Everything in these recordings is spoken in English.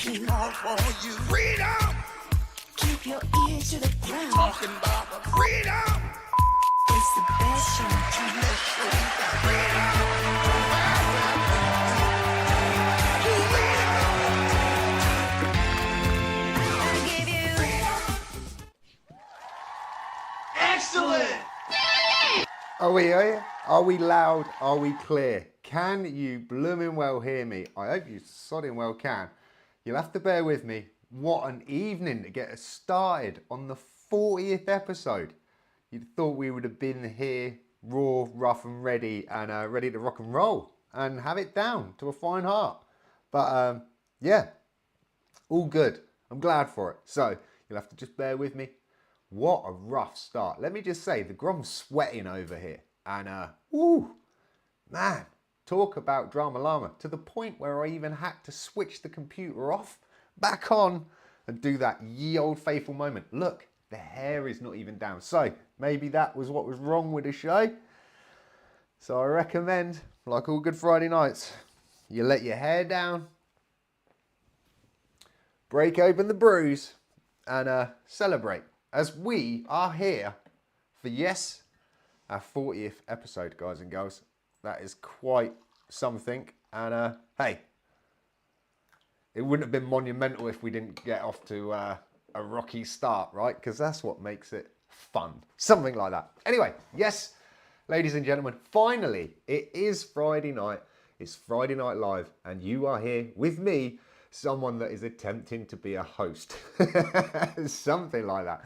You call for you. Freedom! Keep your ear to the ground. Talking about the freedom. It's the best show you can. Excellent! Are we loud? Are we clear? Can you blooming well hear me? I hope you sodding well can. You'll have to bear with me. What an evening to get us started on the 40th episode. You'd thought we would have been here raw, rough and ready and ready to rock and roll and have it down to a fine heart. But yeah, all good. I'm glad for it. So you'll have to just bear with me. What a rough start. Let me just say, the Grom's sweating over here. And, woo, man, talk about drama llama. To the point where I even had to switch the computer off, back on, and do that ye old faithful moment. Look, the hair is not even down. So, maybe that was what was wrong with the show. So I recommend, like all good Friday nights, you let your hair down, break open the brews, and celebrate. As we are here for, yes, our 40th episode, guys and girls. That is quite something. And hey, it wouldn't have been monumental if we didn't get off to a rocky start, right? Because that's what makes it fun. Something like that. Anyway, yes, ladies and gentlemen, finally, it is Friday night. It's Friday Night Live. And you are here with me, someone that is attempting to be a host. Something like that.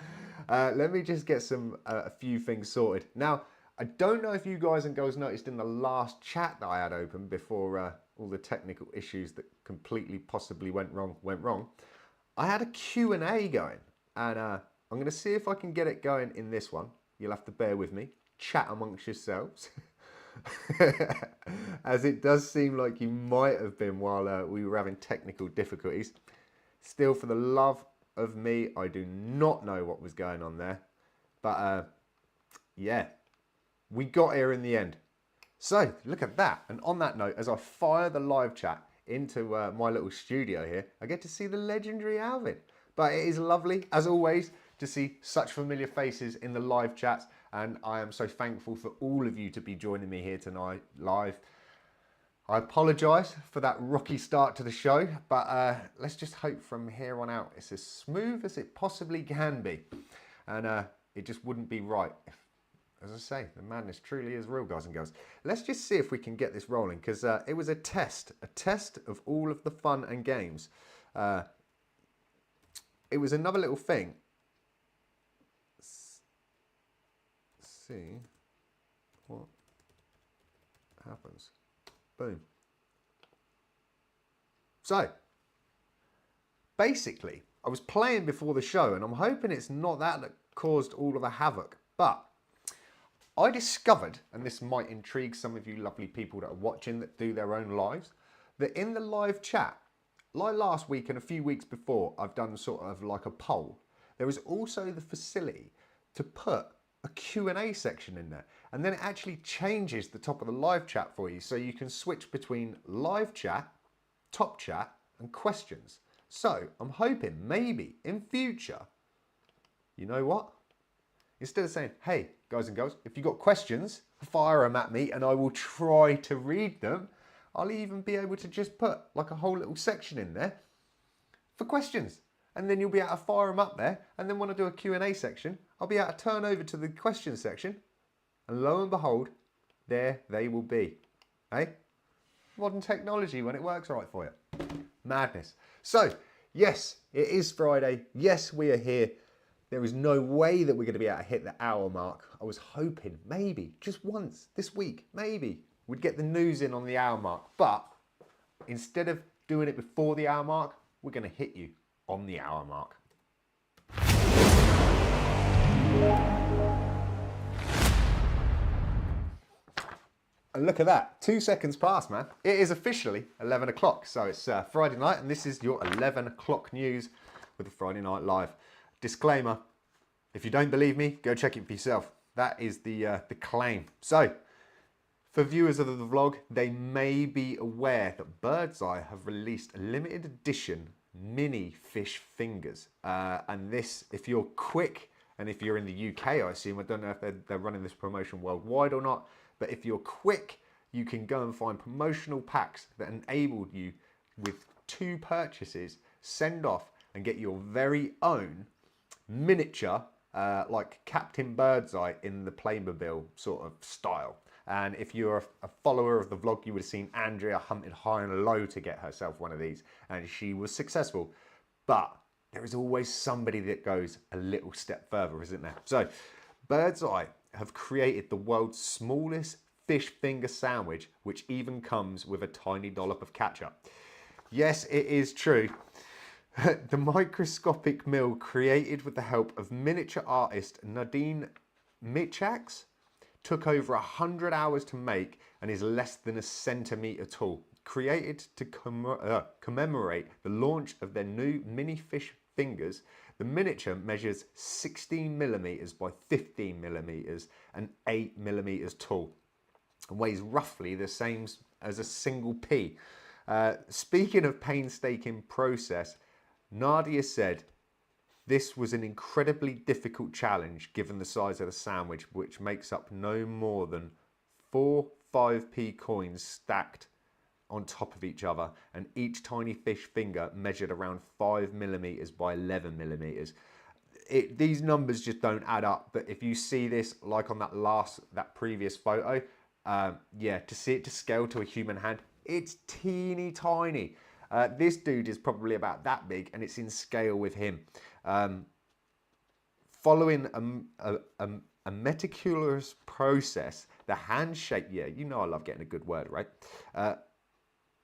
Let me just get a few things sorted. Now, I don't know if you guys and girls noticed in the last chat that I had open before all the technical issues that completely possibly went wrong. I had a Q&A going, and I'm going to see if I can get it going in this one. You'll have to bear with me. Chat amongst yourselves. As it does seem like you might have been while we were having technical difficulties. Still, for the love of me, I do not know what was going on there. But yeah, we got here in the end. So look at that. And on that note, as I fire the live chat into my little studio here, I get to see the legendary Alvin. But it is lovely, as always, to see such familiar faces in the live chats. And I am so thankful for all of you to be joining me here tonight live. I apologise for that rocky start to the show, but let's just hope from here on out it's as smooth as it possibly can be. And it just wouldn't be right. As I say, the madness truly is real, guys and girls. Let's just see if we can get this rolling, because it was a test of all of the fun and games. It was another little thing. Let's see what happens. Boom. So, basically, I was playing before the show, and I'm hoping it's not that caused all of the havoc, but I discovered, and this might intrigue some of you lovely people that are watching that do their own lives, that in the live chat, like last week and a few weeks before, I've done sort of like a poll. There is also the facility to put a Q&A section in there, and then it actually changes the top of the live chat for you, so you can switch between live chat, top chat, and questions. So I'm hoping maybe in future, you know what? Instead of saying, hey, guys and girls, if you've got questions, fire them at me and I will try to read them. I'll even be able to just put like a whole little section in there for questions. And then you'll be able to fire them up there. And then when I do a Q&A section, I'll be able to turn over to the question section. And lo and behold, there they will be. Hey? Modern technology when it works right for you. Madness. So, yes, it is Friday. Yes, we are here. There is no way that we're going to be able to hit the hour mark. I was hoping maybe, just once this week, maybe we'd get the news in on the hour mark. But instead of doing it before the hour mark, we're going to hit you on the hour mark. And look at that, 2 seconds past, man. It is officially 11 o'clock. So it's Friday night, and this is your 11 o'clock news with the Friday Night Live. Disclaimer, if you don't believe me, go check it for yourself. That is the claim. So, for viewers of the vlog, they may be aware that Birdseye have released a limited edition mini fish fingers. And this, if you're quick, and if you're in the UK, I assume, I don't know if they're running this promotion worldwide or not, but if you're quick, you can go and find promotional packs that enable you with 2 purchases, send off and get your very own miniature, like Captain Birdseye in the Playmobil sort of style. And if you're a follower of the vlog, you would have seen Andrea hunted high and low to get herself one of these, and she was successful. But there is always somebody that goes a little step further, isn't there? So Birdseye have created the world's smallest fish finger sandwich, which even comes with a tiny dollop of ketchup. Yes, it is true. The microscopic meal, created with the help of miniature artist Nadine Michax, took over 100 hours to make and is less than a centimetre tall. Created to commemorate the launch of their new mini fish fingers, the miniature measures 16 millimetres by 15 millimetres and 8 millimetres tall, and weighs roughly the same as a single pea. Speaking of painstaking process, Nadia said, "This was an incredibly difficult challenge given the size of the sandwich, which makes up no more than 4 5p coins stacked on top of each other, and each tiny fish finger measured around 5 millimetres by 11 millimetres. These numbers just don't add up, but if you see this, like on that previous photo, yeah, to see it to scale to a human hand, it's teeny tiny. This dude is probably about that big, and it's in scale with him. Following a meticulous process, the hand-shaped, yeah, you know I love getting a good word, right?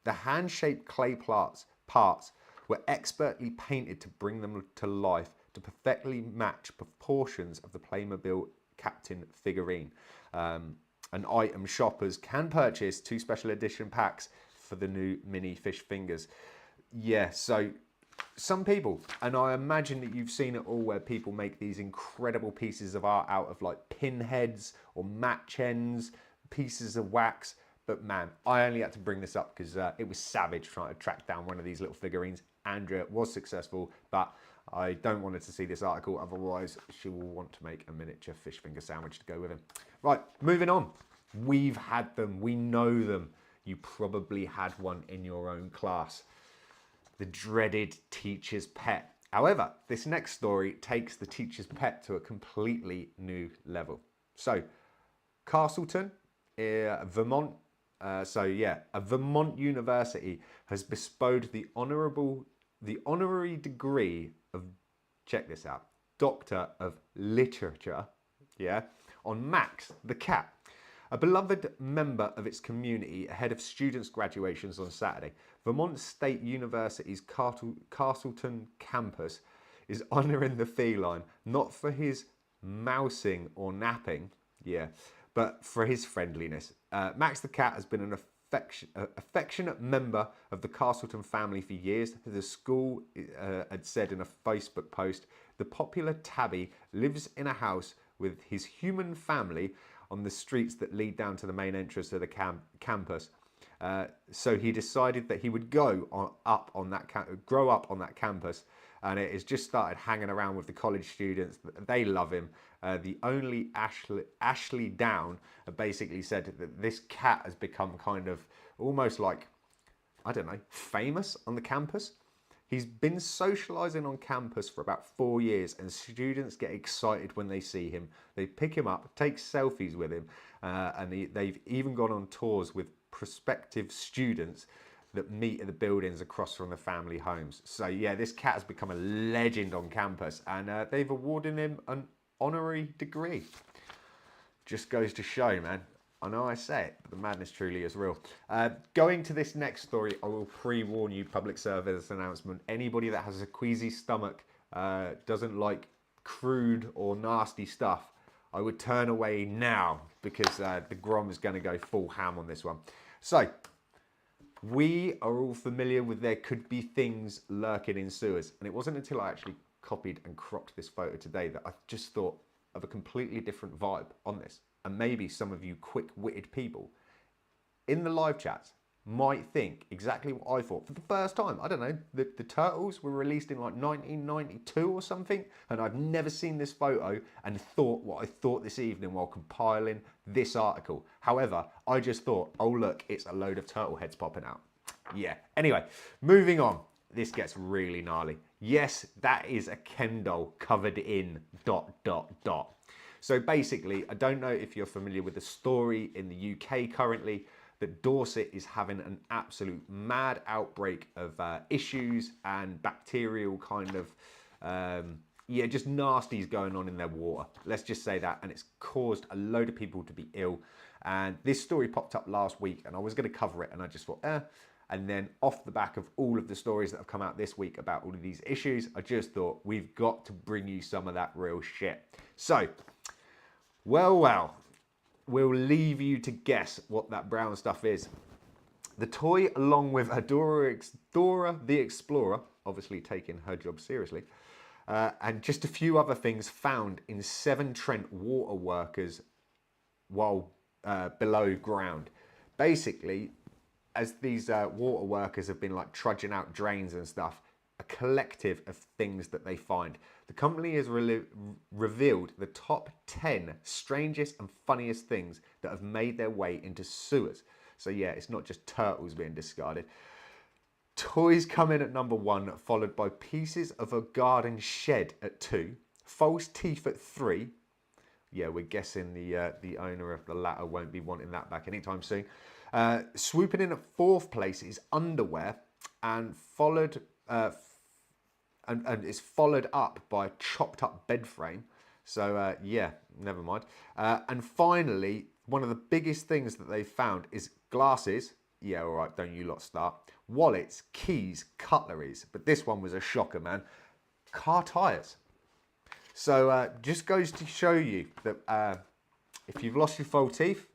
The hand-shaped clay parts were expertly painted to bring them to life to perfectly match proportions of the Playmobil Captain figurine. And item shoppers can purchase 2 special edition packs for the new mini fish fingers. Yeah, so some people, and I imagine that you've seen it all, where people make these incredible pieces of art out of like pinheads or match ends, pieces of wax. But man, I only had to bring this up because it was savage trying to track down one of these little figurines. Andrea was successful, but I don't want her to see this article, otherwise she will want to make a miniature fish finger sandwich to go with him. Right, moving on. We've had them, we know them. You probably had one in your own class. The dreaded teacher's pet. However, this next story takes the teacher's pet to a completely new level. So, Castleton, Vermont. A Vermont university has bestowed the honorary degree of, check this out, Doctor of Literature, yeah, on Max the cat. A beloved member of its community ahead of students' graduations on Saturday, Vermont State University's Castleton campus is honouring the feline, not for his mousing or napping, yeah, but for his friendliness. Max the cat has been an affectionate member of the Castleton family for years. The school had said in a Facebook post, the popular tabby lives in a house with his human family on the streets that lead down to the main entrance of the campus. So he decided that he would grow up on that campus, and it has just started hanging around with the college students. They love him. The only Ashley Down basically said that this cat has become kind of almost like, I don't know, famous on the campus. He's been socialising on campus for about 4 years, and students get excited when they see him. They pick him up, take selfies with him, and they've even gone on tours with prospective students that meet at the buildings across from the family homes. So yeah, this cat has become a legend on campus, and they've awarded him an honorary degree. Just goes to show, man. I know I say it, but the madness truly is real. Going to this next story, I will pre-warn you, public service announcement. Anybody that has a queasy stomach, doesn't like crude or nasty stuff, I would turn away now, because the Grom is going to go full ham on this one. So, we are all familiar with there could be things lurking in sewers. And it wasn't until I actually copied and cropped this photo today that I just thought of a completely different vibe on this. And maybe some of you quick-witted people in the live chats, might think exactly what I thought for the first time. I don't know, the Turtles were released in like 1992 or something, and I've never seen this photo and thought what I thought this evening while compiling this article. However, I just thought, oh look, it's a load of turtle heads popping out. Yeah, anyway, moving on. This gets really gnarly. Yes, that is a Ken doll covered in ... So basically, I don't know if you're familiar with the story in the UK currently, that Dorset is having an absolute mad outbreak of issues and bacterial kind of, just nasties going on in their water. Let's just say that. And it's caused a load of people to be ill. And this story popped up last week and I was going to cover it and I just thought, And then off the back of all of the stories that have come out this week about all of these issues, I just thought we've got to bring you some of that real shit. So, well, we'll leave you to guess what that brown stuff is. The toy, along with Dora the Explorer, obviously taking her job seriously, and just a few other things found in Severn Trent water workers while below ground. Basically, as these water workers have been like trudging out drains and stuff, a collective of things that they find. The company has revealed the top 10 strangest and funniest things that have made their way into sewers. So yeah, it's not just turtles being discarded. Toys come in at number 1, followed by pieces of a garden shed at 2, false teeth at 3. Yeah, we're guessing the owner of the latter won't be wanting that back anytime soon. Swooping in at 4th place is underwear, and followed and it's followed up by a chopped up bed frame. So yeah, never mind. And finally, one of the biggest things that they found is glasses. Yeah, all right, don't you lot start. Wallets, keys, cutleries. But this one was a shocker, man. Car tyres. So just goes to show you that if you've lost your front teeth,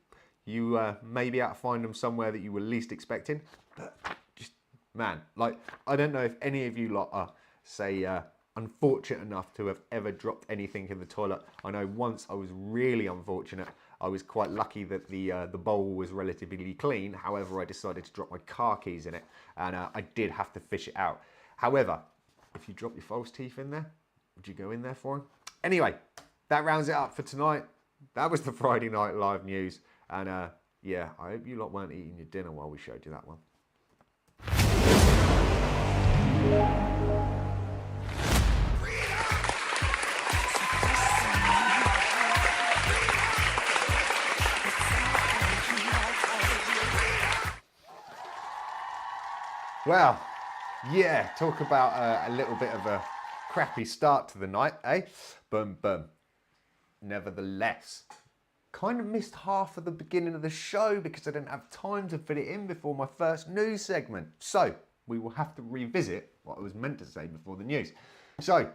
you may be able to find them somewhere that you were least expecting. But just, man, like, I don't know if any of you lot are, say, unfortunate enough to have ever dropped anything in the toilet. I know once I was really unfortunate. I was quite lucky that the bowl was relatively clean. However, I decided to drop my car keys in it, and I did have to fish it out. However, if you drop your false teeth in there, would you go in there for them? Anyway, that rounds it up for tonight. That was the Friday Night Live news. And yeah, I hope you lot weren't eating your dinner while we showed you that one. Well, yeah, talk about a little bit of a crappy start to the night, eh? Boom, boom. Nevertheless, kind of missed half of the beginning of the show because I didn't have time to fit it in before my first news segment. So we will have to revisit what I was meant to say before the news. So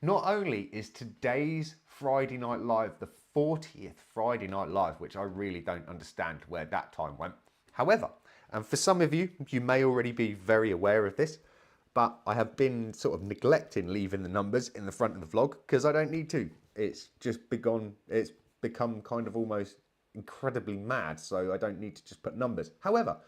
not only is today's Friday Night Live the 40th Friday Night Live, which I really don't understand where that time went. However, and for some of you, you may already be very aware of this, but I have been sort of neglecting leaving the numbers in the front of the vlog because I don't need to. It's just become kind of almost incredibly mad, so I don't need to just put numbers. However,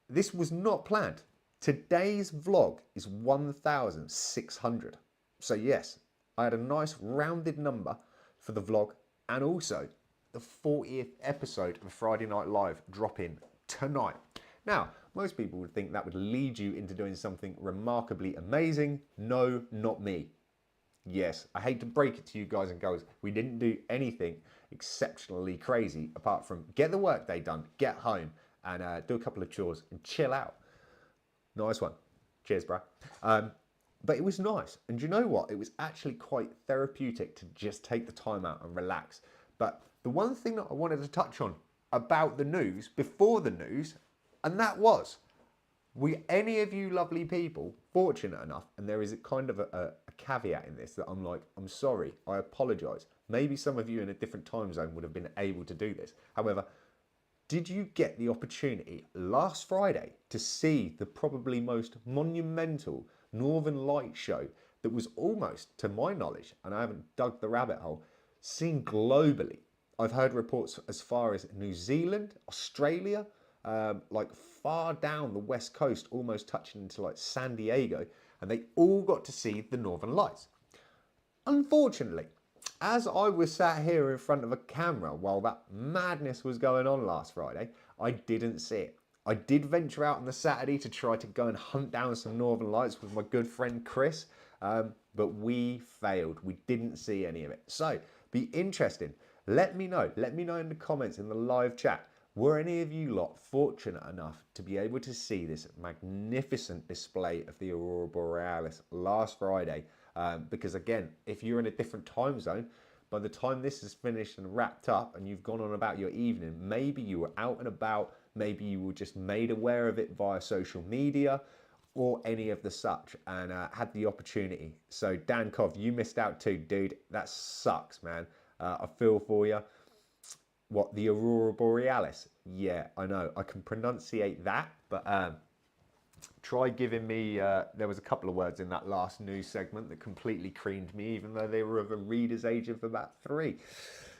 this was not planned. Today's vlog is 1,600. So yes, I had a nice rounded number for the vlog, and also the 40th episode of Friday Night Live dropping tonight. Now, most people would think that would lead you into doing something remarkably amazing. No, not me. Yes, I hate to break it to you guys and girls, we didn't do anything exceptionally crazy apart from get the workday done, get home, and do a couple of chores and chill out. Nice one. Cheers, bro. But it was nice. And do you know what? It was actually quite therapeutic to just take the time out and relax. But the one thing that I wanted to touch on about the news, before the news, and that was, were any of you lovely people fortunate enough, and there is a kind of a caveat in this that I'm like, I'm sorry, I apologise. Maybe some of you in a different time zone would have been able to do this. However, did you get the opportunity last Friday to see the probably most monumental Northern Light show that was almost, to my knowledge, and I haven't dug the rabbit hole, seen globally? I've heard reports as far as New Zealand, Australia, like far down the west coast, almost touching into like San Diego, and they all got to see the Northern Lights. Unfortunately, as I was sat here in front of a camera while that madness was going on last Friday, I didn't see it. I did venture out on the Saturday to try to go and hunt down some Northern Lights with my good friend Chris, but we failed. We didn't see any of it. So, be interesting. Let me know. Let me know in the comments, in the live chat. Were any of you lot fortunate enough to be able to see this magnificent display of the Aurora Borealis last Friday? Because again, if you're in a different time zone, by the time this is finished and wrapped up and you've gone on about your evening, maybe you were out and about, maybe you were just made aware of it via social media or any of the such, and had the opportunity. So Dan Cov, you missed out too, dude. That sucks, man. I feel for you. What, the Aurora Borealis? Yeah, I know. I can pronunciate that, but try giving me, there was a couple of words in that last news segment that completely creamed me, even though they were of a reader's age of about 3.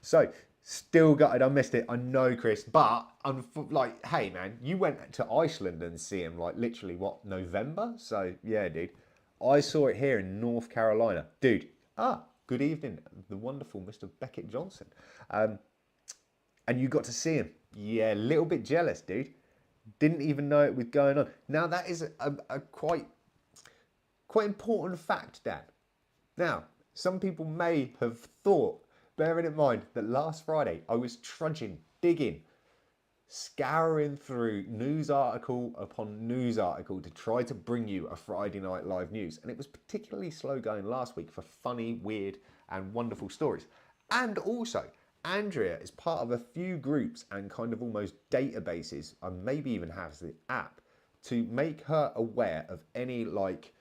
So, still gutted I missed it. I know, Chris, but like, hey, man, you went to Iceland and see him, like, literally, what, November? So, yeah, dude. I saw it here in North Carolina. Dude, good evening, the wonderful Mr. Beckett Johnson. And you got to see him. Yeah, a little bit jealous, dude. Didn't even know it was going on. Now, that is a quite important fact, Dan. Now, some people may have thought, bearing in mind that last Friday I was trudging, digging, scouring through news article upon news article to try to bring you a Friday Night Live news. And it was particularly slow going last week for funny, weird, and wonderful stories. And also, Andrea is part of a few groups and kind of almost databases, and maybe even has the app, to make her aware of any like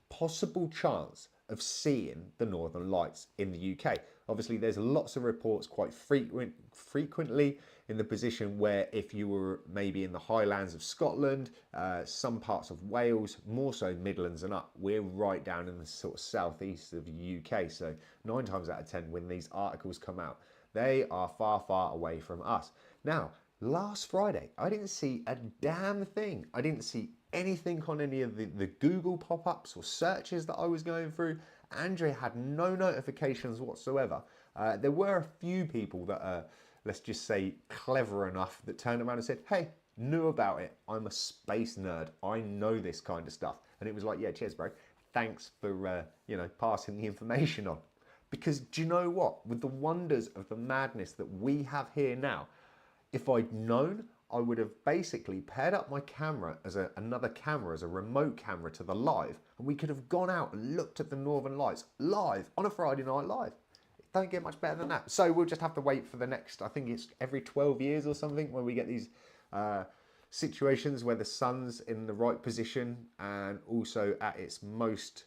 possible chance of seeing the Northern Lights in the UK. Obviously, there's lots of reports quite frequently in the position where if you were maybe in the Highlands of Scotland, some parts of Wales, more so Midlands and up, we're right down in the sort of southeast of the UK. So 9 times out of 10 when these articles come out, they are far, far away from us. Now, last Friday, I didn't see a damn thing. I didn't see anything on any of the Google pop-ups or searches that I was going through. Andrea had no notifications whatsoever. There were a few people that are, let's just say, clever enough that turned around and said, hey, knew about it. I'm a space nerd. I know this kind of stuff. And it was like, yeah, cheers, bro. Thanks for, passing the information on. Because do you know what? With the wonders of the madness that we have here now, if I'd known, I would have basically paired up my camera as another camera, as a remote camera to the live, and we could have gone out and looked at the Northern Lights live on a Friday Night Live. It don't get much better than that. So we'll just have to wait for the next, I think it's every 12 years or something, when we get these situations where the sun's in the right position and also at its most,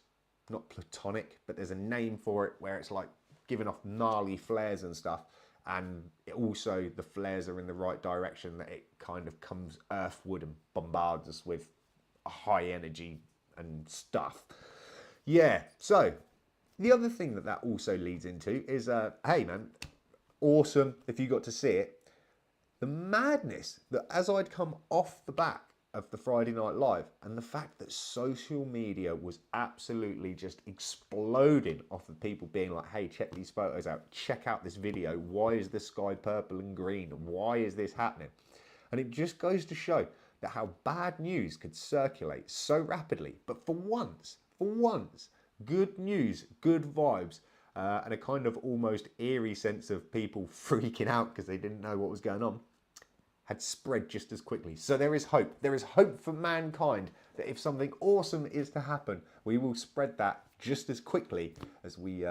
not platonic, but there's a name for it, where it's like giving off gnarly flares and stuff, and also the flares are in the right direction, that it kind of comes earthward and bombards us with a high energy and stuff. Yeah, so the other thing that also leads into is, hey man, awesome if you got to see it. The madness that as I'd come off the back of the Friday Night Live, and the fact that social media was absolutely just exploding off of people being like, hey, check these photos out, check out this video, why is the sky purple and green, why is this happening? And it just goes to show that how bad news could circulate so rapidly, but for once, good news, good vibes, and a kind of almost eerie sense of people freaking out because they didn't know what was going on, had spread just as quickly. So there is hope. There is hope for mankind that if something awesome is to happen, we will spread that just as quickly as we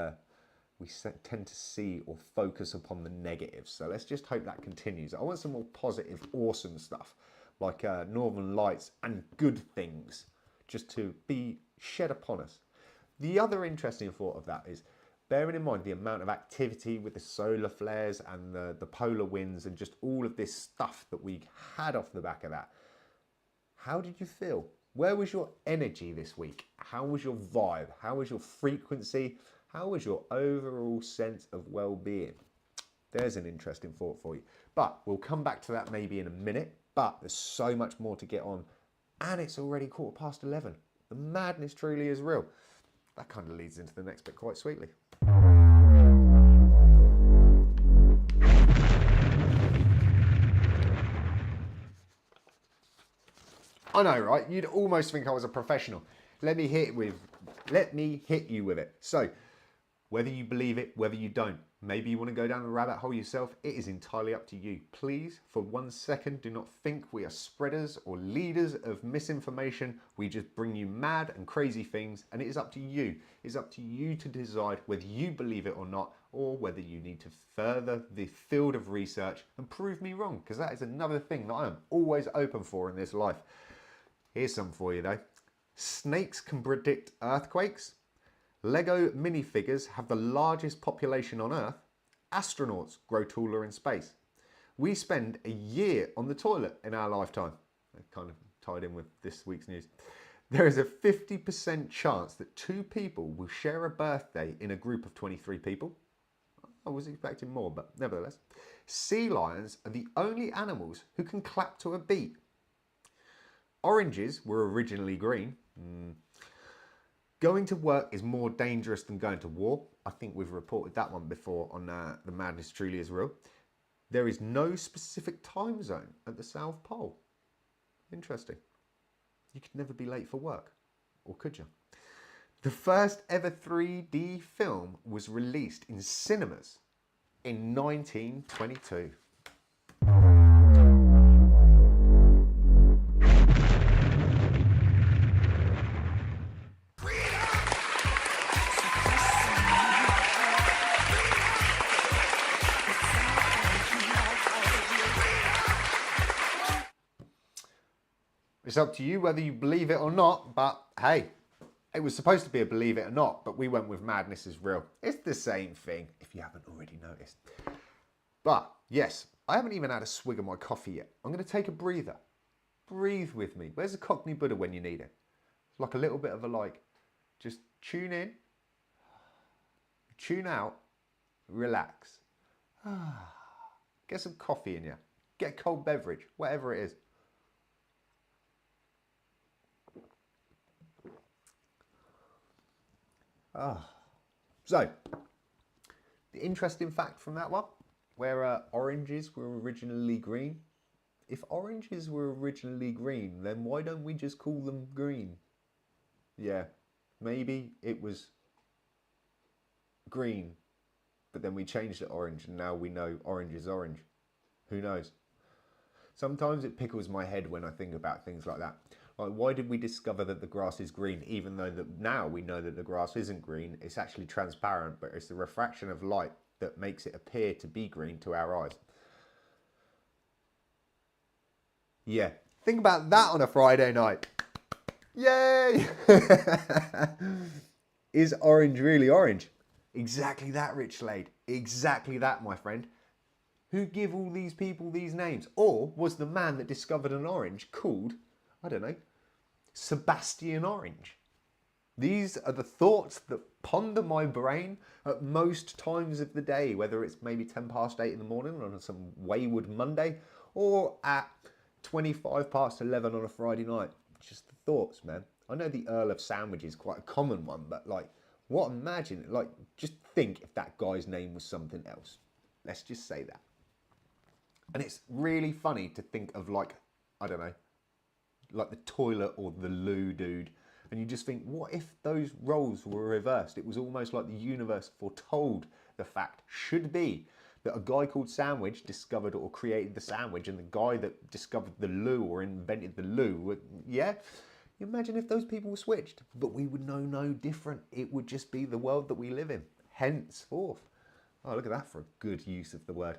tend to see or focus upon the negatives. So let's just hope that continues. I want some more positive, awesome stuff like Northern Lights and good things just to be shed upon us. The other interesting thought of that is, bearing in mind the amount of activity with the solar flares and the polar winds and just all of this stuff that we had off the back of that, how did you feel? Where was your energy this week? How was your vibe? How was your frequency? How was your overall sense of well-being? There's an interesting thought for you. But we'll come back to that maybe in a minute. But there's so much more to get on. And it's already 11:15. The madness truly is real. That kind of leads into the next bit quite sweetly. I know, right? You'd almost think I was a professional. Let me hit you with it. So, whether you believe it, whether you don't, maybe you want to go down the rabbit hole yourself, it is entirely up to you. Please, for 1 second, do not think we are spreaders or leaders of misinformation. We just bring you mad and crazy things, and it is up to you. It's up to you to decide whether you believe it or not, or whether you need to further the field of research and prove me wrong, because that is another thing that I am always open for in this life. Here's some for you though. Snakes can predict earthquakes. Lego minifigures have the largest population on Earth. Astronauts grow taller in space. We spend a year on the toilet in our lifetime. That kind of tied in with this week's news. There is a 50% chance that 2 people will share a birthday in a group of 23 people. I was expecting more, but nevertheless. Sea lions are the only animals who can clap to a beat. Oranges were originally green. Going to work is more dangerous than going to war. I think we've reported that one before on The Madness Truly is Real. There is no specific time zone at the South Pole. Interesting. You could never be late for work, or could you? The first ever 3D film was released in cinemas in 1922. It's up to you whether you believe it or not, but hey, it was supposed to be a believe it or not, but we went with madness is real. It's the same thing, if you haven't already noticed. But yes, I haven't even had a swig of my coffee yet. I'm going to take a breather. Breathe with me. Where's the Cockney Buddha when you need it? It's like a little bit of a just tune in, tune out, relax. Get some coffee in you. Get a cold beverage, whatever it is. So, the interesting fact from that one, where oranges were originally green. If oranges were originally green, then why don't we just call them green? Yeah, maybe it was green, but then we changed it orange, and now we know orange is orange. Who knows? Sometimes it pickles my head when I think about things like that. Like, why did we discover that the grass is green, even though that now we know that the grass isn't green? It's actually transparent, but it's the refraction of light that makes it appear to be green to our eyes. Yeah, think about that on a Friday night. Yay! Is orange really orange? Exactly that, Rich Slade. Exactly that, my friend. Who give all these people these names? Or was the man that discovered an orange called, I don't know, Sebastian Orange? These are the thoughts that ponder my brain at most times of the day, whether it's maybe 8:10 in the morning on some wayward Monday or at 11:25 on a Friday night. Just the thoughts, man. I know the Earl of Sandwich is quite a common one, but just think if that guy's name was something else. Let's just say that. And it's really funny to think of I don't know, like the toilet or the loo dude. And you just think, what if those roles were reversed? It was almost like the universe foretold the fact should be that a guy called Sandwich discovered or created the sandwich, and the guy that discovered the loo or invented the loo, yeah? You imagine if those people were switched, but we would know no different. It would just be the world that we live in, henceforth. Oh, look at that for a good use of the word.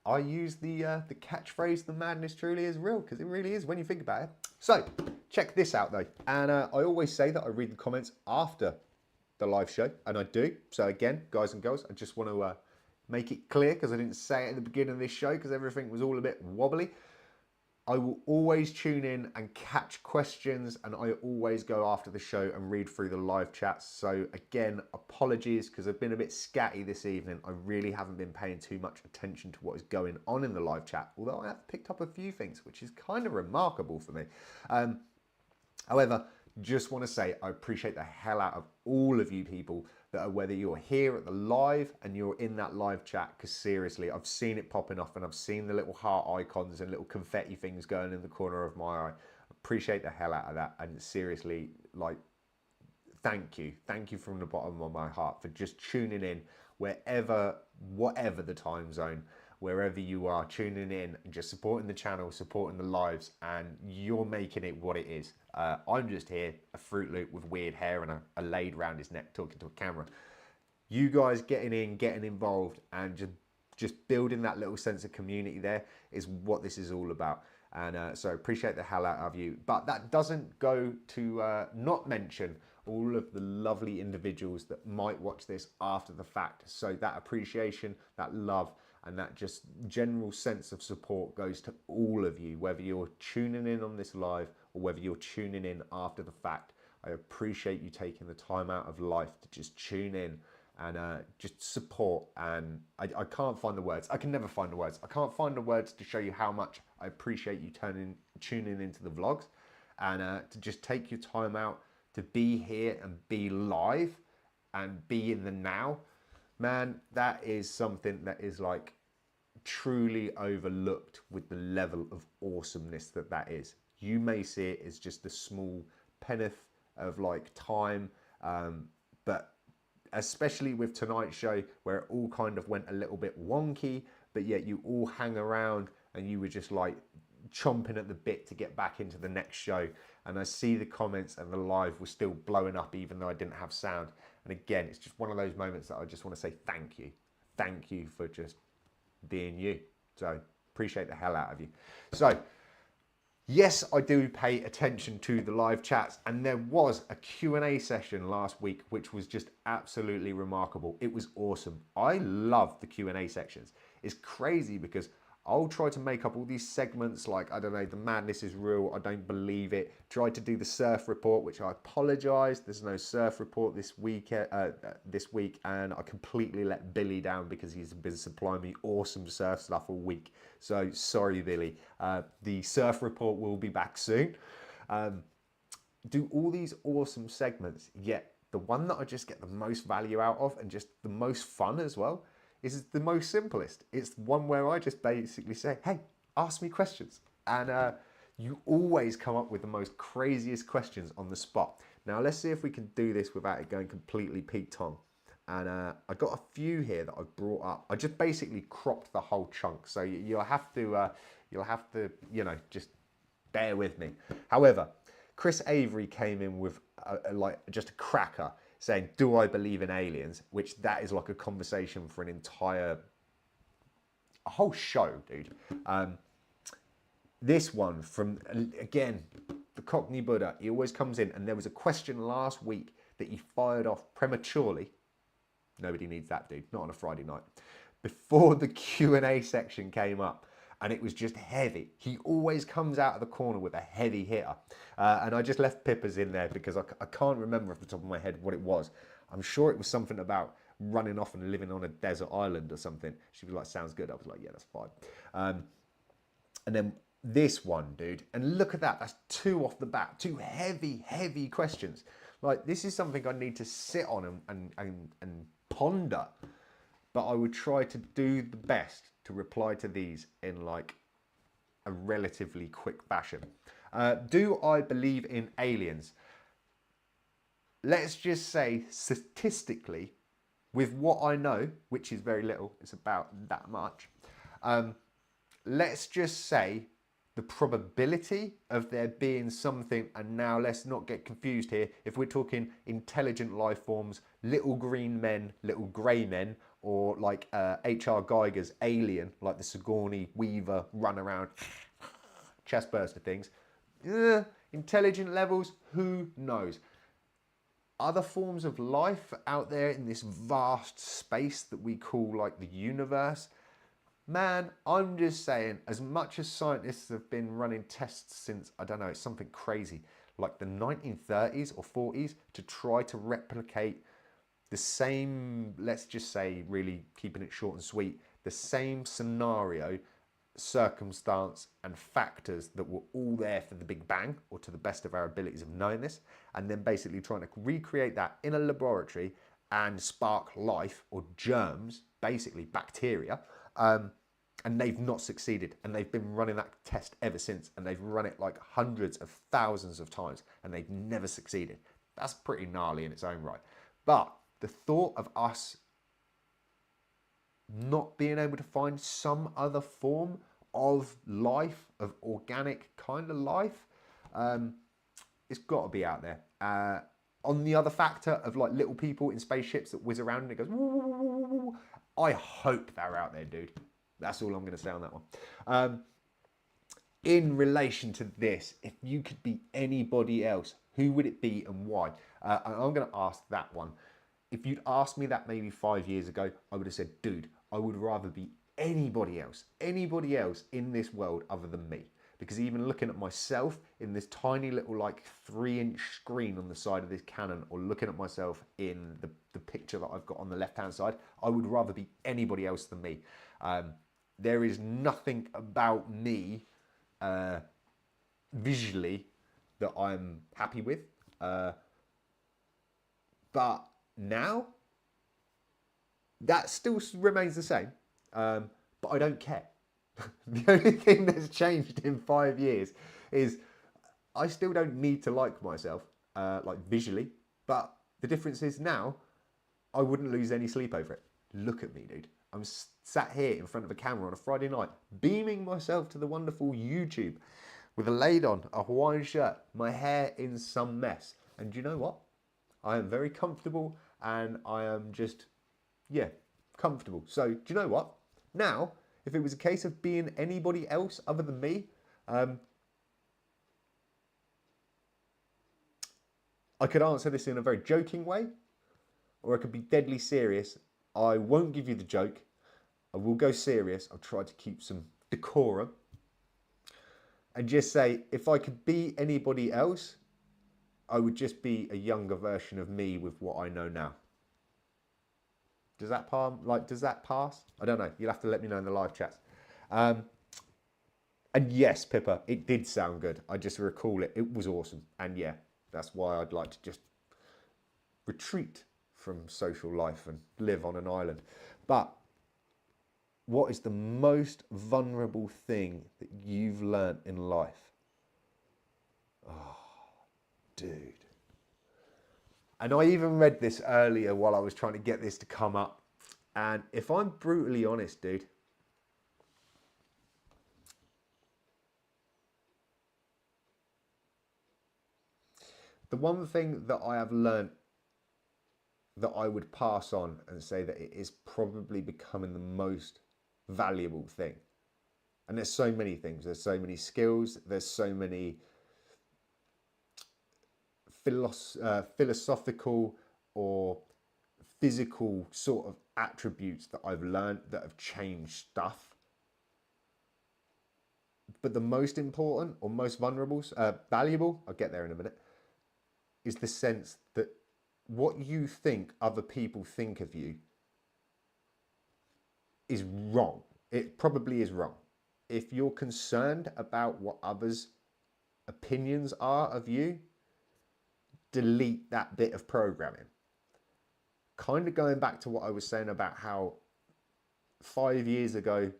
I use the catchphrase, the madness truly is real, because it really is when you think about it. So, check this out though. And I always say that I read the comments after the live show, and I do. So again, guys and girls, I just want to make it clear, because I didn't say it at the beginning of this show, because everything was all a bit wobbly. I will always tune in and catch questions, and I always go after the show and read through the live chats. So again, apologies because I've been a bit scatty this evening. I really haven't been paying too much attention to what is going on in the live chat, although I have picked up a few things, which is kind of remarkable for me. However, just want to say I appreciate the hell out of all of you people that are, whether you're here at the live and you're in that live chat, because seriously, I've seen it popping off and I've seen the little heart icons and little confetti things going in the corner of my eye. Appreciate the hell out of that, and seriously, like, thank you from the bottom of my heart for just tuning in wherever, whatever the time zone, wherever you are, tuning in and just supporting the channel, supporting the lives, and you're making it what it is. I'm just here, a Fruit Loop with weird hair and a laid round his neck talking to a camera. You guys getting in, getting involved, and just building that little sense of community there is what this is all about. And so appreciate the hell out of you. But that doesn't go to not mention all of the lovely individuals that might watch this after the fact. So that appreciation, that love, and that just general sense of support goes to all of you, whether you're tuning in on this live or whether you're tuning in after the fact. I appreciate you taking the time out of life to just tune in and just support. And I can't find the words. I can never find the words. I can't find the words to show you how much I appreciate you tuning into the vlogs, and to just take your time out to be here and be live and be in the now. Man, that is something that is like truly overlooked with the level of awesomeness that is. You may see it as just a small penneth of like time, but especially with tonight's show where it all kind of went a little bit wonky, but yet you all hang around and you were just like chomping at the bit to get back into the next show. And I see the comments and the live was still blowing up even though I didn't have sound. And again, it's just one of those moments that I just want to say thank you. Thank you for just being you. So appreciate the hell out of you. So yes, I do pay attention to the live chats, and there was a Q&A session last week which was just absolutely remarkable. It was awesome. I love the Q&A sections. It's crazy because I'll try to make up all these segments like, I don't know, the madness is real, I don't believe it. Tried to do the surf report, which I apologise. There's no surf report this week, and I completely let Billy down because he's been supplying me awesome surf stuff all week. So sorry, Billy. The surf report will be back soon. Do all these awesome segments, yet the one that I just get the most value out of and just the most fun as well is the most simplest. It's one where I just basically say, hey, ask me questions. And you always come up with the most craziest questions on the spot. Now, let's see if we can do this without it going completely Pete Tong. And I got a few here that I brought up. I just basically cropped the whole chunk. So you'll have to, you know, just bear with me. However, Chris Avery came in with like just a cracker saying, do I believe in aliens? Which that is like a conversation for a whole show, dude. This one from, again, the Cockney Buddha, he always comes in, and there was a question last week that he fired off prematurely. Nobody needs that, dude, not on a Friday night. Before the Q&A section came up, and it was just heavy. He always comes out of the corner with a heavy hitter. And I just left Pippa's in there because I can't remember off the top of my head what it was. I'm sure it was something about running off and living on a desert island or something. She was like, sounds good. I was like, yeah, that's fine. And then this one, dude, and look at that. That's two off the bat, two heavy, heavy questions. Like, this is something I need to sit on and ponder. But I would try to do the best to reply to these in like a relatively quick fashion. Do I believe in aliens? Let's just say statistically, with what I know, which is very little, it's about that much. Let's just say the probability of there being something, and now let's not get confused here, if we're talking intelligent life forms, little green men, little grey men, or like H.R. Geiger's Alien, like the Sigourney Weaver run around chest burster things. Intelligent levels, who knows? Other forms of life out there in this vast space that we call like the universe, Man, I'm just saying, as much as scientists have been running tests since, I don't know, it's something crazy, like the 1930s or 40s, to try to replicate the same, let's just say, really keeping it short and sweet, the same scenario, circumstance and factors that were all there for the Big Bang, or to the best of our abilities of knowing this, and then basically trying to recreate that in a laboratory and spark life or germs, basically bacteria, and they've not succeeded, and they've been running that test ever since, and they've run it like hundreds of thousands of times, and they've never succeeded. That's pretty gnarly in its own right. But the thought of us not being able to find some other form of life, of organic kind of life, it's got to be out there. On the other factor of like little people in spaceships that whiz around and it goes, woo, woo, woo, woo, woo, I hope they're out there, dude. That's all I'm going to say on that one. In relation to this, if you could be anybody else, who would it be and why? And I'm going to ask that one. If you'd asked me that maybe 5 years ago, I would have said, dude, I would rather be anybody else in this world other than me. Because even looking at myself in this tiny little like 3-inch screen on the side of this Canon, or looking at myself in the picture that I've got on the left-hand side, I would rather be anybody else than me. There is nothing about me visually that I'm happy with. But now, that still remains the same. But I don't care. The only thing that's changed in 5 years is I still don't need to like myself, like visually. But the difference is now, I wouldn't lose any sleep over it. Look at me, dude. I'm sat here in front of a camera on a Friday night, beaming myself to the wonderful YouTube with a laid on, a Hawaiian shirt, my hair in some mess. And do you know what? I am very comfortable, and I am just, yeah, comfortable. So do you know what? Now, if it was a case of being anybody else other than me, I could answer this in a very joking way, or I could be deadly serious. I won't give you the joke. I will go serious. I'll try to keep some decorum. And just say, if I could be anybody else, I would just be a younger version of me with what I know now. Does that pass? I don't know. You'll have to let me know in the live chats. And yes, Pippa, it did sound good. I just recall it. It was awesome. And yeah, that's why I'd like to just retreat from social life and live on an island. But what is the most vulnerable thing that you've learnt in life? Oh, dude. And I even read this earlier while I was trying to get this to come up. And if I'm brutally honest, dude, the one thing that I have learnt that I would pass on and say that it is probably becoming the most valuable thing. And there's so many things. There's so many skills. There's so many philosophical or physical sort of attributes that I've learned that have changed stuff. But the most important or most valuable, I'll get there in a minute, is the sense that what you think other people think of you is wrong. It probably is wrong. If you're concerned about what others' opinions are of you, delete that bit of programming. Kind of going back to what I was saying about how 5 years ago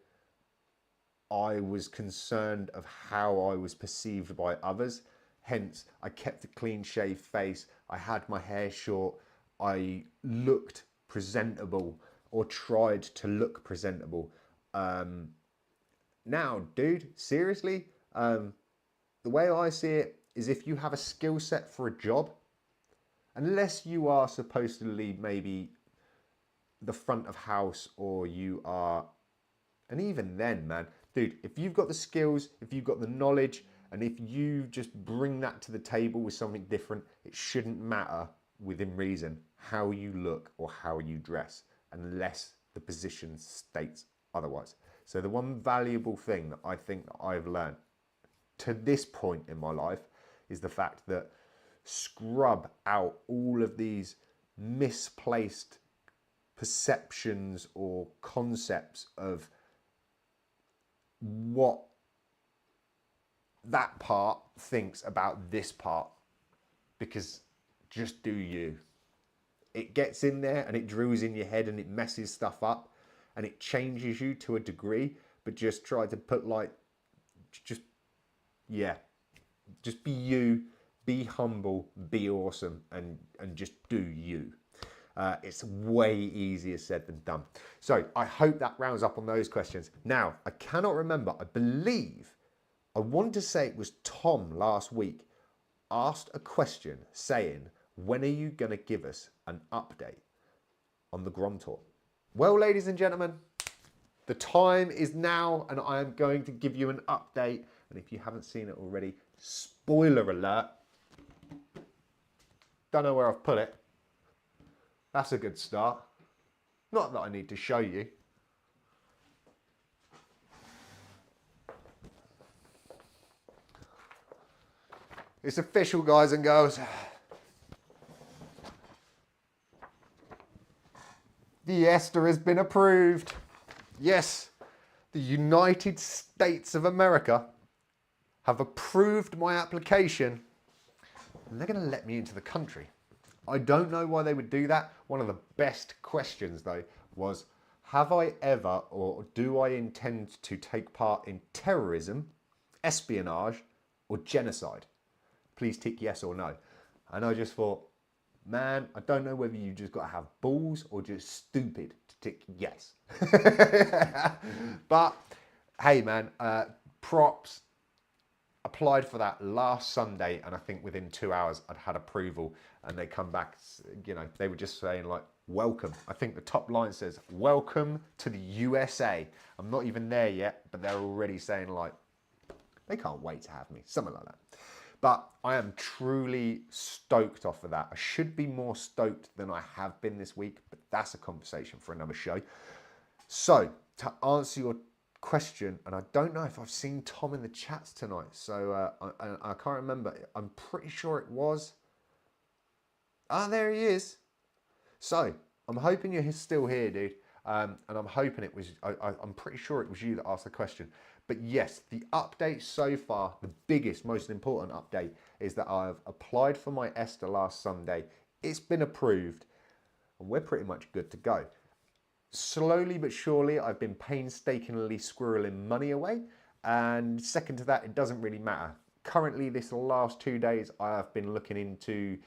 I was concerned of how I was perceived by others. Hence, I kept a clean shaved face. I had my hair short. I looked presentable, or tried to look presentable. Now, dude, seriously, the way I see it is, if you have a skill set for a job, unless you are supposedly maybe the front of house, or you are, and even then, man, dude, if you've got the skills, if you've got the knowledge, and if you just bring that to the table with something different, it shouldn't matter, within reason, how you look or how you dress, unless the position states otherwise. So the one valuable thing that I think that I've learned to this point in my life is the fact that scrub out all of these misplaced perceptions or concepts of what that part thinks about this part, because just do you. It gets in there and it drills in your head and it messes stuff up and it changes you to a degree, but just try to put just be you, be humble, be awesome, and just do you. It's way easier said than done. So I hope that rounds up on those questions. Now, I cannot remember, I want to say it was Tom last week asked a question saying, when are you going to give us an update on the Grom tour? Well, ladies and gentlemen, the time is now, and I am going to give you an update. And if you haven't seen it already, spoiler alert. Don't know where I've put it. That's a good start. Not that I need to show you. It's official, guys and girls. The ESTA has been approved. Yes, the United States of America have approved my application and they're going to let me into the country. I don't know why they would do that. One of the best questions, though, was, have I ever or do I intend to take part in terrorism, espionage, or genocide? Please tick yes or no. And I just thought, man, I don't know whether you just got to have balls or just stupid to tick yes. But hey, man, props. Applied for that last Sunday, and I think within 2 hours I'd had approval, and they come back, you know, they were just saying like, welcome. I think the top line says, welcome to the USA. I'm not even there yet, but they're already saying like, they can't wait to have me, something like that. But I am truly stoked off of that. I should be more stoked than I have been this week, but that's a conversation for another show. So to answer your question, and I don't know if I've seen Tom in the chats tonight, so I can't remember. I'm pretty sure it was. Ah, there he is. So I'm hoping you're still here, dude. And I'm hoping it was, I'm pretty sure it was you that asked the question. But yes, the update so far, the biggest, most important update is that I've applied for my ESTA last Sunday. It's been approved and we're pretty much good to go. Slowly but surely, I've been painstakingly squirreling money away. And second to that, it doesn't really matter. Currently, this last 2 days, I have been looking into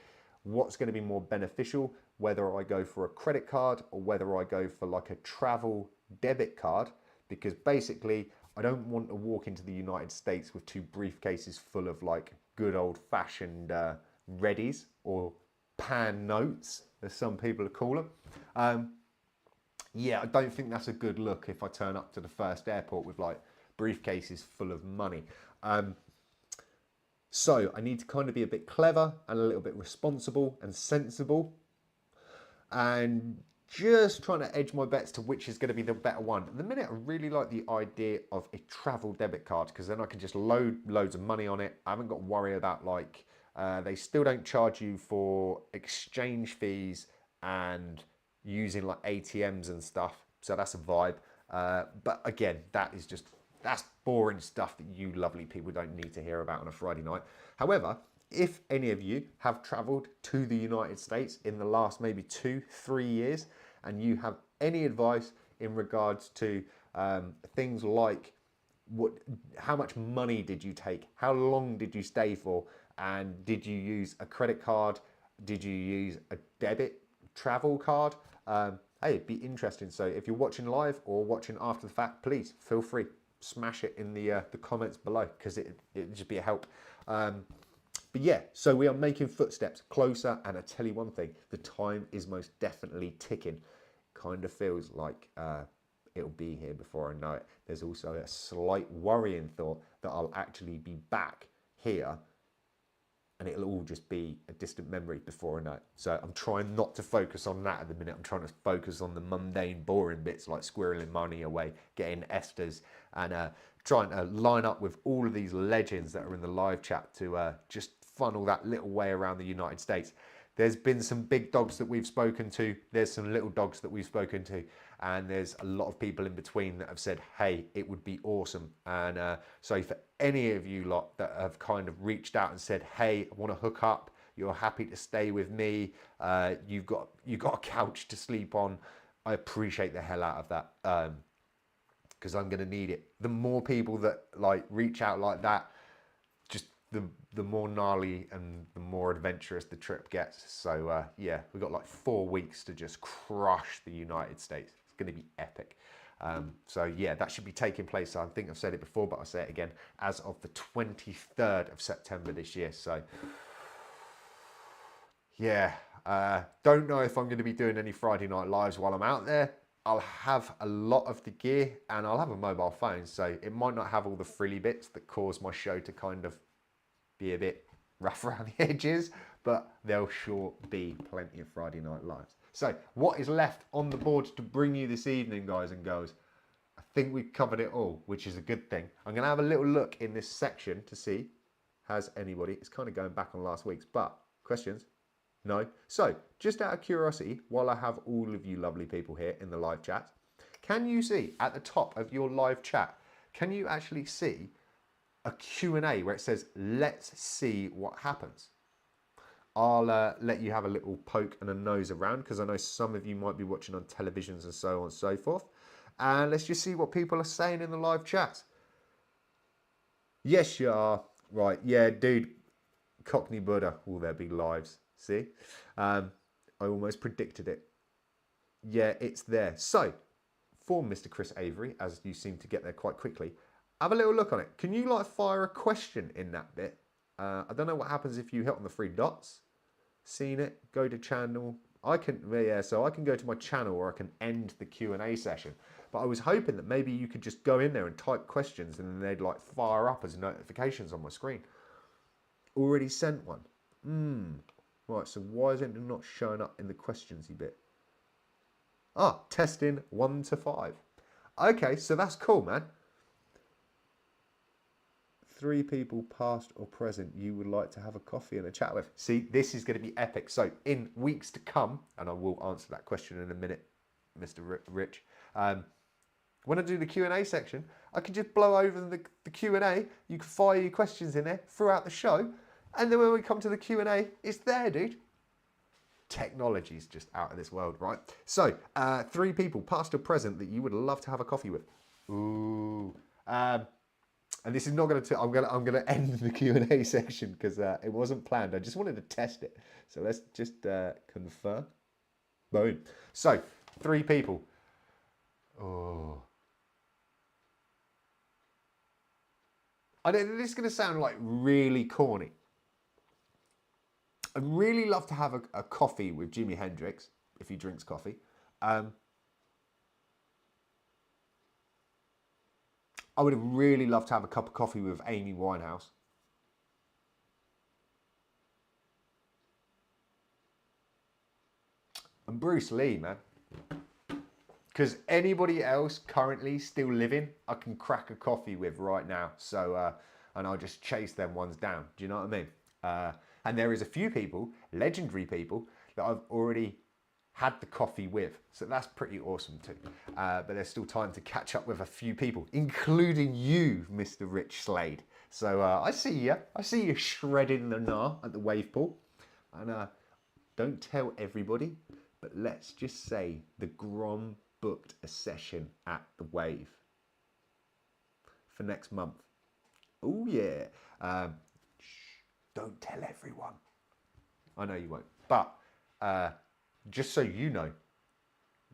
what's going to be more beneficial, whether I go for a credit card or whether I go for like a travel debit card, because basically I don't want to walk into the United States with 2 briefcases full of like good old fashioned readies or pan notes, as some people call them. Yeah, I don't think that's a good look if I turn up to the first airport with like briefcases full of money. So I need to kind of be a bit clever and a little bit responsible and sensible, and just trying to edge my bets to which is going to be the better one. At the minute, I really like the idea of a travel debit card, because then I can just load loads of money on it. I haven't got to worry about like, they still don't charge you for exchange fees and using like ATMs and stuff. So that's a vibe. But again, that's boring stuff that you lovely people don't need to hear about on a Friday night. However, if any of you have traveled to the United States in the last maybe 2-3 years, and you have any advice in regards to things like how much money did you take, how long did you stay for, and did you use a credit card, did you use a debit travel card, hey, it'd be interesting. So if you're watching live or watching after the fact, please feel free, smash it in the comments below, because it'd just be a help. But yeah, so we are making footsteps closer, and I tell you one thing, the time is most definitely ticking. Kind of feels like it'll be here before I know it. There's also a slight worrying thought that I'll actually be back here and it'll all just be a distant memory before I know it. So I'm trying not to focus on that at the minute. I'm trying to focus on the mundane, boring bits like squirreling money away, getting Esters, and trying to line up with all of these legends that are in the live chat to just funnel that little way around the United States. There's been some big dogs that we've spoken to. There's some little dogs that we've spoken to. And there's a lot of people in between that have said, hey, it would be awesome. And so for any of you lot that have kind of reached out and said, hey, I want to hook up, you're happy to stay with me, you've got a couch to sleep on, I appreciate the hell out of that, because I'm going to need it. The more people that like reach out like that, just the more gnarly and the more adventurous the trip gets. So yeah, we've got like 4 weeks to just crush the United States. It's going to be epic. So yeah, that should be taking place. I think I've said it before, but I'll say it again, as of the 23rd of September this year. So yeah, don't know if I'm going to be doing any Friday night lives while I'm out there. I'll have a lot of the gear and I'll have a mobile phone, so it might not have all the frilly bits that cause my show to kind of be a bit rough around the edges, but there'll sure be plenty of Friday night lives. So what is left on the board to bring you this evening, guys and girls? I think we've covered it all, which is a good thing. I'm going to have a little look in this section to see, has anybody, it's kind of going back on last week's, but questions? No. So just out of curiosity, while I have all of you lovely people here in the live chat, can you see at the top of your live chat, can you actually see a Q&A where it says, let's see what happens? I'll let you have a little poke and a nose around, because I know some of you might be watching on televisions and so on and so forth. And let's just see what people are saying in the live chat. Yes, you are. Right. Yeah, dude. Cockney Buddha. Will there be lives? See? I almost predicted it. Yeah, it's there. So, for Mr. Chris Avery, as you seem to get there quite quickly, have a little look on it. Can you like fire a question in that bit? I don't know what happens if you hit on the 3 dots. Seen it? Go to channel. I can, yeah, so I can go to my channel or I can end the Q&A session. But I was hoping that maybe you could just go in there and type questions and then they'd like fire up as notifications on my screen. Already sent one. Right, so why is it not showing up in the questionsy bit? Ah, testing 1 to 5. Okay, so that's cool, man. 3 people past or present you would like to have a coffee and a chat with. See, this is going to be epic. So in weeks to come, and I will answer that question in a minute, Mr. Rich, when I do the Q&A section, I can just blow over the Q&A. You can fire your questions in there throughout the show. And then when we come to the Q&A, it's there, dude. Technology's just out of this world, right? So, 3 people, past or present, that you would love to have a coffee with. Ooh. And this is not going to. I'm going to end the Q&A section because it wasn't planned. I just wanted to test it. So let's just confirm. Boom. So 3 people. Oh. I know this is going to sound like really corny. I'd really love to have a coffee with Jimi Hendrix if he drinks coffee. I would have really loved to have a cup of coffee with Amy Winehouse. And Bruce Lee, man. Because anybody else currently still living, I can crack a coffee with right now. So, and I'll just chase them ones down. Do you know what I mean? And there is a few people, legendary people, that I've already had the coffee with. So that's pretty awesome too. But there's still time to catch up with a few people, including you, Mr. Rich Slade. So I see you. I see you shredding the gnar at the wave pool. And don't tell everybody, but let's just say the Grom booked a session at the wave for next month. Oh yeah. Don't tell everyone. I know you won't. But just so you know,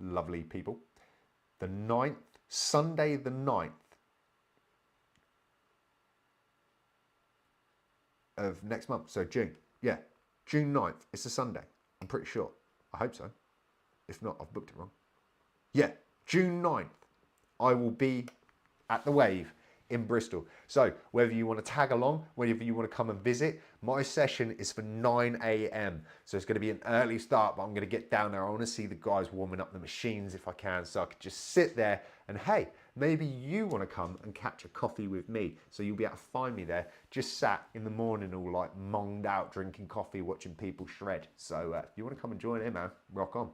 lovely people, the 9th, Sunday the 9th of next month, so June. Yeah, June 9th. It's a Sunday. I'm pretty sure. I hope so. If not, I've booked it wrong. Yeah, June 9th. I will be at the Wave in Bristol. So whether you want to tag along, whether you want to come and visit, my session is for 9 a.m. So it's going to be an early start, but I'm going to get down there. I want to see the guys warming up the machines if I can, so I could just sit there and hey, maybe you want to come and catch a coffee with me. So you'll be able to find me there, just sat in the morning all like monged out, drinking coffee, watching people shred. So if you want to come and join in, man, rock on.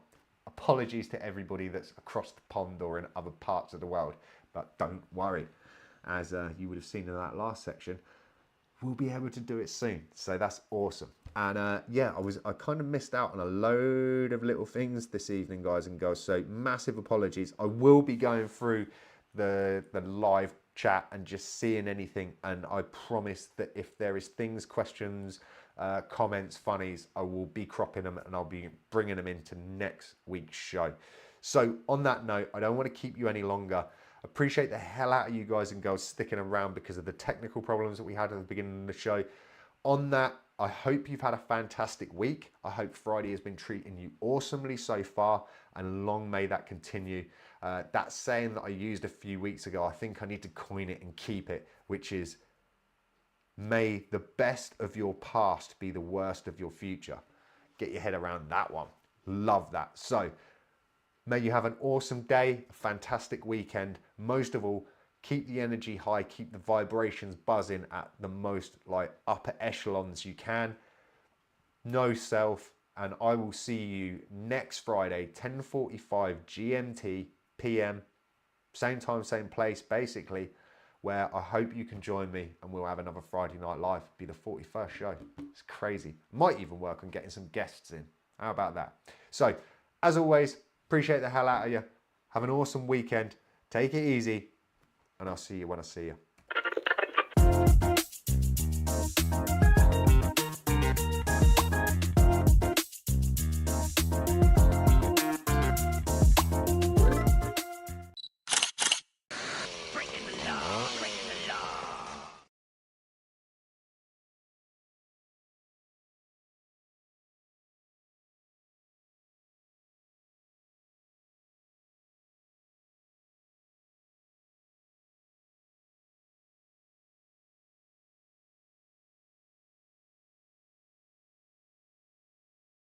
Apologies to everybody that's across the pond or in other parts of the world, but don't worry. As you would have seen in that last section, we'll be able to do it soon. So that's awesome. And yeah, I kind of missed out on a load of little things this evening, guys and girls. So massive apologies. I will be going through the live chat and just seeing anything. And I promise that if there is things, questions, comments, funnies, I will be cropping them and I'll be bringing them into next week's show. So on that note, I don't want to keep you any longer. Appreciate the hell out of you guys and girls sticking around because of the technical problems that we had at the beginning of the show. On that, I hope you've had a fantastic week. I hope Friday has been treating you awesomely so far, and long may that continue. That saying that I used a few weeks ago, I think I need to coin it and keep it, which is, may the best of your past be the worst of your future. Get your head around that one. Love that. So, may you have an awesome day, a fantastic weekend. Most of all, keep the energy high, keep the vibrations buzzing at the most like upper echelons you can. Know self, and I will see you next Friday, 10:45 GMT PM, same time, same place, basically, where I hope you can join me and we'll have another Friday Night Live. It'll be the 41st show. It's crazy. Might even work on getting some guests in. How about that? So, as always, appreciate the hell out of you. Have an awesome weekend. Take it easy. And I'll see you when I see you.